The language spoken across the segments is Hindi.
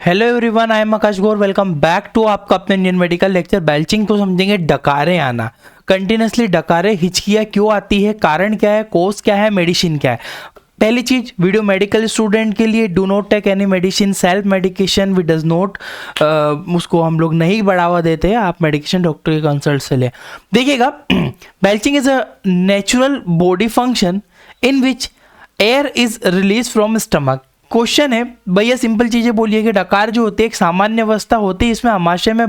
Hello everyone, I am Akash Gaur. Welcome back to आपका अपने इंडियन मेडिकल लेक्चर। बेल्चिंग तो समझेंगे, डकारें आना, कंटिन्यूसली डकारें, हिचकियाँ क्यों आती है, कारण क्या है, कोज क्या है, मेडिसिन क्या है। पहली चीज, वीडियो मेडिकल स्टूडेंट के लिए, do not take any medicine, self medication we does not, उसको हम लोग नहीं बढ़ावा देते हैं। आप मेडिकेशन डॉक्टर के कंसल्ट से लें। देखिएगा, belching is a natural body function in which air is release from stomach. Question है भैया, सिंपल चीज़ें बोलिए कि डकार जो होती है एक सामान्य अवस्था होती है, इसमें आमाशय में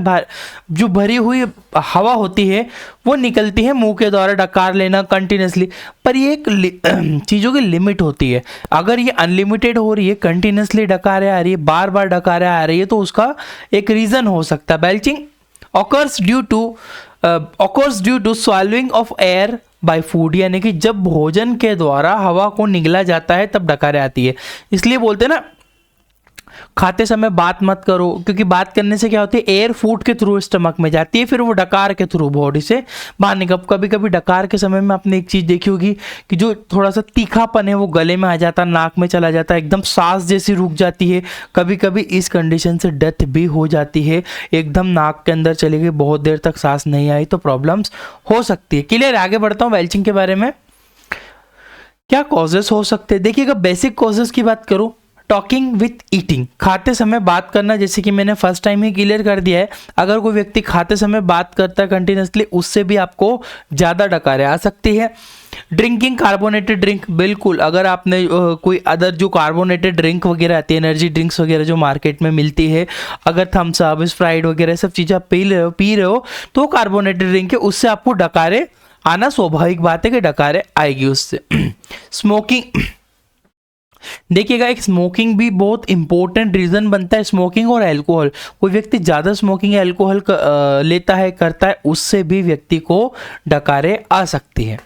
जो भरी हुई हवा होती है वो निकलती है मुंह के द्वारा, डकार लेना कंटिन्यूसली। पर ये एक चीज़ों की लिमिट होती है। अगर ये अनलिमिटेड हो रही है, कंटिन्यूसली डकारें आ रही है, बार बार डकारें आ रही है, तो उसका एक रीज़न हो सकता है। Belching occurs due to swallowing of air by food, यानी कि जब भोजन के द्वारा हवा को निगला जाता है तब डकारें आती है। इसलिए बोलते हैं ना, खाते समय बात मत करो, क्योंकि बात करने से क्या होती है, एयर फूड के थ्रू स्टमक में जाती है, फिर वो डकार के थ्रू बॉडी से बाहर निकल। कभी कभी डकार के समय में आपने एक चीज़ देखी होगी कि जो थोड़ा सा तीखापन है वो गले में आ जाता, नाक में चला जाता है, एकदम सांस जैसी रुक जाती है। कभी कभी इस कंडीशन से डेथ भी हो जाती है, एकदम नाक के अंदर चली गई, बहुत देर तक सांस नहीं आई, तो प्रॉब्लम्स हो सकती है। क्लियर, आगे बढ़ता हूँ बेल्चिंग के बारे में। क्या कॉजेस हो सकते हैं, देखिएगा, बेसिक कॉजेस की बात करूँ, टॉकिंग विथ ईटिंग, खाते समय बात करना, जैसे कि मैंने फर्स्ट टाइम ही क्लियर कर दिया है। अगर कोई व्यक्ति खाते समय बात करता है कंटिन्यूसली, उससे भी आपको ज़्यादा डकारें आ सकती है। ड्रिंकिंग कार्बोनेटेड ड्रिंक, बिल्कुल, अगर आपने कोई अदर जो कार्बोनेटेड ड्रिंक वगैरह आती है, एनर्जी ड्रिंक्स वगैरह जो मार्केट में मिलती है, अगर थम्स अप, स्प्राइट वगैरह सब चीज़ें आप पी रहे हो तो कार्बोनेटेड ड्रिंक है, उससे आपको डकारें आना स्वाभाविक बात है कि डकारें आएगी उससे। स्मोकिंग, देखिएगा, एक स्मोकिंग भी बहुत इंपॉर्टेंट रीजन बनता है। स्मोकिंग और अल्कोहल, कोई व्यक्ति ज़्यादा स्मोकिंग या अल्कोहल लेता है, करता है, उससे भी व्यक्ति को डकारें आ सकती है।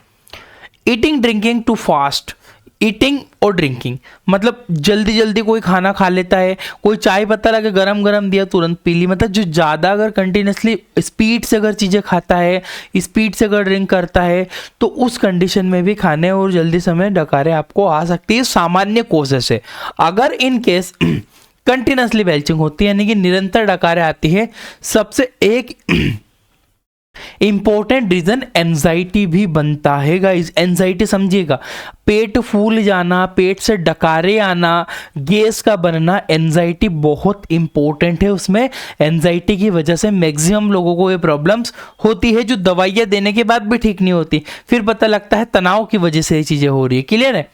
Eating drinking too fast, eating और ड्रिंकिंग मतलब जल्दी जल्दी कोई खाना खा लेता है, कोई चाय पत्ता लगे गरम गरम दिया तुरंत पी ली, मतलब जो ज़्यादा अगर कंटिन्यूसली स्पीड से अगर चीज़ें खाता है, स्पीड से अगर ड्रिंक करता है, तो उस कंडीशन में भी खाने और जल्दी समय डकारें आपको आ सकती है। सामान्य कोजेस है। अगर इन केस कंटिन्यूसली बेल्चिंग होती है, यानी कि निरंतर डकारें आती है, सबसे एक इंपॉर्टेंट रीजन एंजाइटी भी बनता है गाइस। एंजाइटी समझिएगा, पेट फूल जाना, पेट से डकारे आना, गैस का बनना, एंजाइटी बहुत इंपॉर्टेंट है। उसमें एंजाइटी की वजह से मैक्सिमम लोगों को ये प्रॉब्लम्स होती है, जो दवाइयाँ देने के बाद भी ठीक नहीं होती, फिर पता लगता है तनाव की वजह से ये चीज़ें हो रही है। क्लियर है।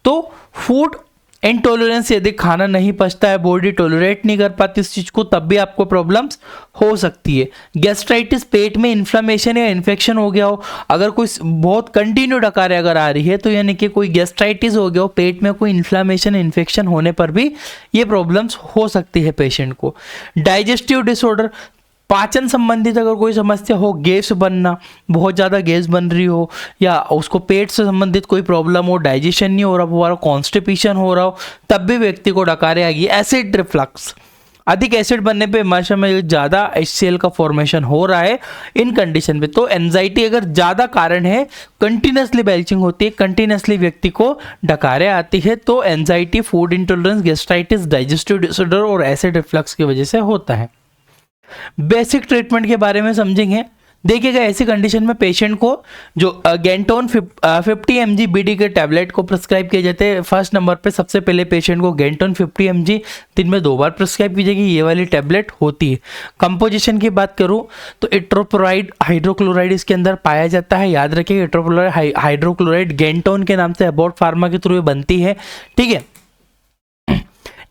तो फूड इंटॉलरेंस, यदि खाना नहीं पचता है, बॉडी टॉलरेट नहीं कर पाती इस चीज़ को, तब भी आपको प्रॉब्लम्स हो सकती है। गैस्ट्राइटिस, पेट में इन्फ्लेमेशन या इन्फेक्शन हो गया हो, अगर कोई बहुत कंटिन्यू डकारें अगर आ रही है, तो यानी कि कोई गैस्ट्राइटिस हो गया हो, पेट में कोई इन्फ्लेमेशन इन्फेक्शन होने पर भी ये प्रॉब्लम्स हो सकती है पेशेंट को। डाइजेस्टिव डिसऑर्डर, पाचन संबंधित अगर कोई समस्या हो, गैस बनना, बहुत ज़्यादा गैस बन रही हो, या उसको पेट से संबंधित कोई प्रॉब्लम हो, डाइजेशन नहीं हो रहा हो, कॉन्स्टिपेशन हो रहा हो, तब भी व्यक्ति को डकारें आएगी। एसिड रिफ्लक्स, अधिक एसिड बनने पे माशा में ज़्यादा HCl का फॉर्मेशन हो रहा है, इन कंडीशन पे तो एंजाइटी अगर ज़्यादा कारण है, कंटिन्यूसली बेल्चिंग होती है, कंटिन्यूसली व्यक्ति को डकारें आती है, तो anxiety, food intolerance, gastritis, digestive disorder और एसिड रिफ्लक्स की वजह से होता है। बेसिक ट्रीटमेंट के बारे में समझेंगे। देखिएगा, ऐसी कंडीशन में पेशेंट को जो गेंटोन 50 mg BD के टैबलेट को प्रिस्क्राइब किए जाते हैं। फर्स्ट नंबर पे सबसे पहले पेशेंट को गेंटोन 50 mg दिन में 2 बार प्रिस्क्राइब की जाएगी, ये वाली टैबलेट होती है। कंपोजिशन की बात करूँ तो इट्रोक्लोराइड, हाइड्रोक्लोराइड इसके अंदर पाया जाता है। याद रखिए, इट्रोक्लोराइड, हाइड्रोक्लोराइड गेंटोन के नाम से अबॉट फार्मा के थ्रू बनती है। ठीक है।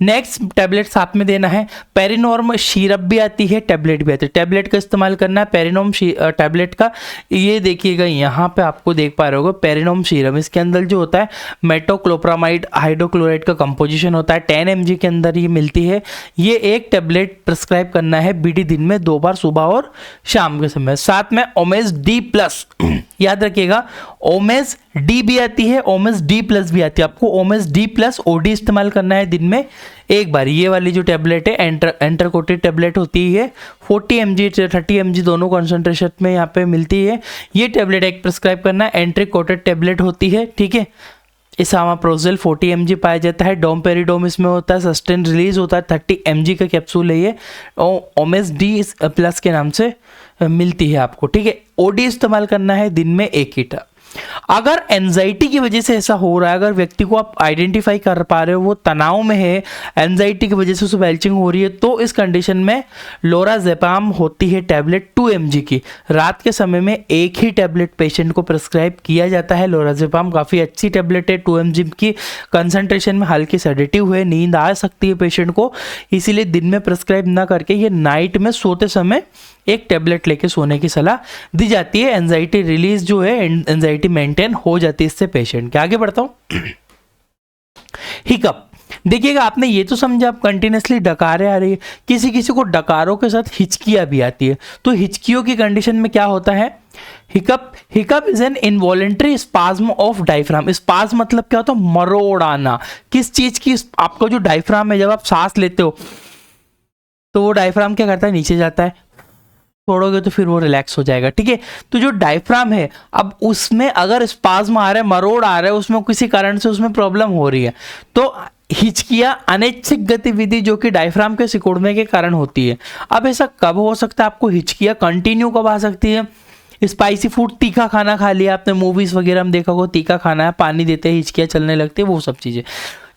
नेक्स्ट टैबलेट साथ में देना है। पेरिनॉर्म सिरप भी आती है, टैबलेट भी आती है। टैबलेट का इस्तेमाल करना है पेरिनॉर्म टैबलेट का, ये देखिएगा यहाँ पे आपको देख पा रहे होगे पेरिनॉर्म सिरप, इसके अंदर जो होता है मेटोक्लोप्रामाइड हाइड्रोक्लोराइड का कंपोजिशन होता है, 10 mg के अंदर ये मिलती है। ये एक टैबलेट प्रिस्क्राइब करना है BD दिन में 2 बार, सुबह और शाम के समय। साथ में ओमेज D+, याद रखिएगा, ओमेज डी भी आती है, ओमेज D+ भी आती है। आपको ओमेज D+ OD इस्तेमाल करना है दिन में एक बार। ये वाली जो टैबलेट है एंटरकोटेड टैबलेट होती है, 40 mg 30 mg दोनों कॉन्सेंट्रेशन में यहाँ पे मिलती है। ये टैबलेट एक प्रिस्क्राइब करना है, एंट्रिकोटेड टैबलेट होती है। ठीक है। इसामाप्रोजल 40 mg पाया जाता है। डोमपेरिडोम इसमें होता है, सस्टेन रिलीज होता है, 30 mg का कैप्सूल है ये, ओमेस डी प्लस के नाम से मिलती है आपको, ठीक है। ओडी इस्तेमाल करना है दिन में 1 लीटर। अगर एंजाइटी की वजह से ऐसा हो रहा है, अगर व्यक्ति को आप आइडेंटिफाई कर पा रहे हो वो तनाव में है, एंजाइटी की वजह से उसे बेल्चिंग हो रही है, तो इस कंडीशन में लोराजेपाम होती है टैबलेट 2 mg की, रात के समय में एक ही टैबलेट पेशेंट को प्रिस्क्राइब किया जाता है। लोराजेपाम काफ़ी अच्छी टैबलेट है, 2 mg की कंसंट्रेशन में, हल्की सेडेटिव है, नींद आ सकती है पेशेंट को, इसीलिए दिन में प्रिस्क्राइब ना करके ये नाइट में सोते समय एक टैबलेट लेके सोने की सलाह दी जाती है। एंजाइटी रिलीज जो है, एंजाइटी मेंटेन हो जाती है इससे पेशेंट के। आगे बढ़ता हूं। हिकअप, देखिएगा आपने ये तो समझा, आप कंटिन्यूसली डकारें आ रही है, किसी किसी को डकारों के साथ हिचकियां भी आती है, तो हिचकियों की कंडीशन में क्या होता है, hiccup is an involuntary spasm of diaphragm. Spasm मतलब क्या होता है, मरोड़ आना। किस चीज की, आपका जो डायफ्राम है, जब आप सांस लेते हो तो वो डायफ्राम क्या करता है, नीचे जाता है, छोड़ोगे तो फिर वो रिलैक्स हो जाएगा, ठीक है। तो जो डायफ्राम है, अब उसमें अगर स्पाज्म आ रहा है, मरोड़ आ रहा है, उसमें किसी कारण से उसमें प्रॉब्लम हो रही है, तो हिचकियां अनैच्छिक गतिविधि जो कि डायफ्राम के सिकुड़ने के कारण होती है। अब ऐसा कब हो सकता है, आपको हिचकियां कंटिन्यू कब आ सकती है, स्पाइसी फूड, तीखा खाना खा लिया आपने, मूवीज वगैरह में देखा होगा, तीखा खाना है, पानी देते हैं, हिचकियां चलने लगती है, वो सब चीजें।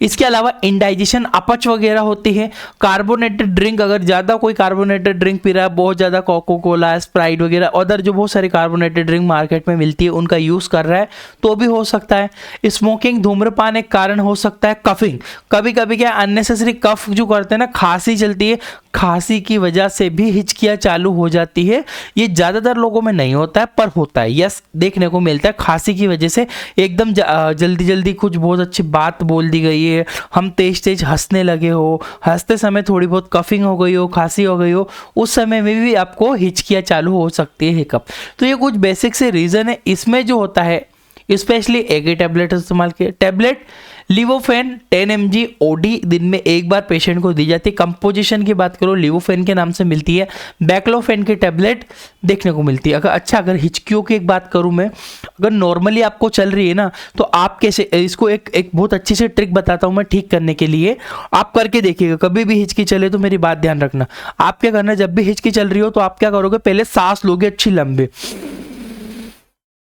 इसके अलावा इंडाइजेशन, अपच वगैरह होती है। कार्बोनेटेड ड्रिंक, अगर ज़्यादा कोई कार्बोनेटेड ड्रिंक पी रहा है, बहुत ज़्यादा कोको कोला, स्प्राइट वगैरह अदर जो बहुत सारी कार्बोनेटेड ड्रिंक मार्केट में मिलती है, उनका यूज़ कर रहा है तो भी हो सकता है। स्मोकिंग, धूम्रपान एक कारण हो सकता है। कफिंग, कभी कभी क्या अननेसेसरी कफ जो करते हैं ना, खांसी चलती है, खांसी की वजह से भी हिचकियाँ चालू हो जाती है। ये ज़्यादातर लोगों में नहीं होता है पर होता है, यस, देखने को मिलता है। खांसी की वजह से एकदम जल्दी जल्दी कुछ बहुत अच्छी बात बोल दी गई है, हम तेज तेज हंसने लगे हो, हंसते समय थोड़ी बहुत कफिंग हो गई हो, खांसी हो गई हो, उस समय में भी आपको हिचकियाँ चालू हो सकती है, हिकअप। तो ये कुछ बेसिक से रीज़न है। इसमें जो होता है, स्पेशली एक ही टैबलेट इस्तेमाल किया, टैबलेट लिवोफेन 10 mg ओडी दिन में एक बार पेशेंट को दी जाती है। कंपोजिशन की बात करो, लिवोफेन के नाम से मिलती है, बैक्लोफेन की टैबलेट देखने को मिलती है। अगर हिचकियों की एक बात करूं मैं, अगर नॉर्मली आपको चल रही है ना, तो आप कैसे इसको एक बहुत अच्छी सी ट्रिक बताता हूं मैं ठीक करने के लिए, आप करके देखिएगा। कभी भी हिचकी चले तो मेरी बात ध्यान रखना, आप क्या करना, जब भी हिचकी चल रही हो तो आप क्या करोगे, पहले सांस लोगे अच्छी लंबे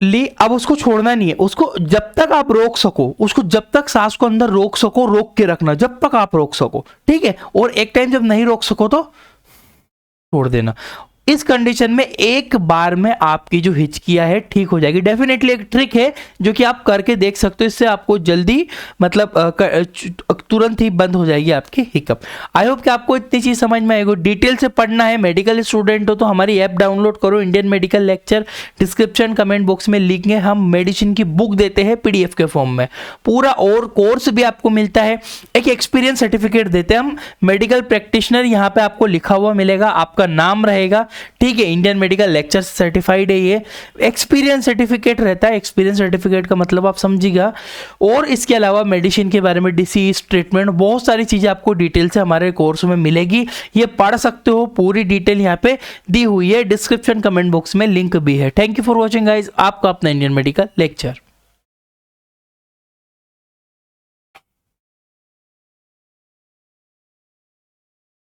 ली, अब उसको छोड़ना नहीं है, उसको जब तक आप रोक सको, उसको जब तक सांस को अंदर रोक सको, रोक के रखना जब तक आप रोक सको, ठीक है। और एक टाइम जब नहीं रोक सको तो छोड़ देना। इस कंडीशन में एक बार में आपकी जो हिचकियां है ठीक हो जाएगी। डेफिनेटली एक ट्रिक है जो कि आप करके देख सकते हो, इससे आपको जल्दी मतलब तुरंत ही बंद हो जाएगी आपकी हिकअप। आई होप कि आपको इतनी चीज समझ में आएगी। डिटेल से पढ़ना है, मेडिकल स्टूडेंट हो तो हमारी ऐप डाउनलोड करो, Indian medical lecture. Description comment box में लिंक है, हम मेडिसिन की बुक देते हैं PDF के फॉर्म में, पूरा और कोर्स भी आपको मिलता है, एक एक्सपीरियंस सर्टिफिकेट देते हैं हम, मेडिकल प्रैक्टिशनर यहाँ पे आपको लिखा हुआ मिलेगा, आपका नाम रहेगा, ठीक है। इंडियन मेडिकल लेक्चर सर्टिफाइड है, ये एक्सपीरियंस सर्टिफिकेट रहता है। एक्सपीरियंस सर्टिफिकेट का मतलब आप समझिएगा। और इसके अलावा मेडिसिन के बारे में, डिसीज ट्रीटमेंट, बहुत सारी चीजें आपको डिटेल से हमारे कोर्स में मिलेगी, ये पढ़ सकते हो। पूरी डिटेल यहाँ पे दी हुई है, डिस्क्रिप्शन कमेंट बॉक्स में लिंक भी है। Thank you for watching guys, आपका अपना इंडियन मेडिकल लेक्चर।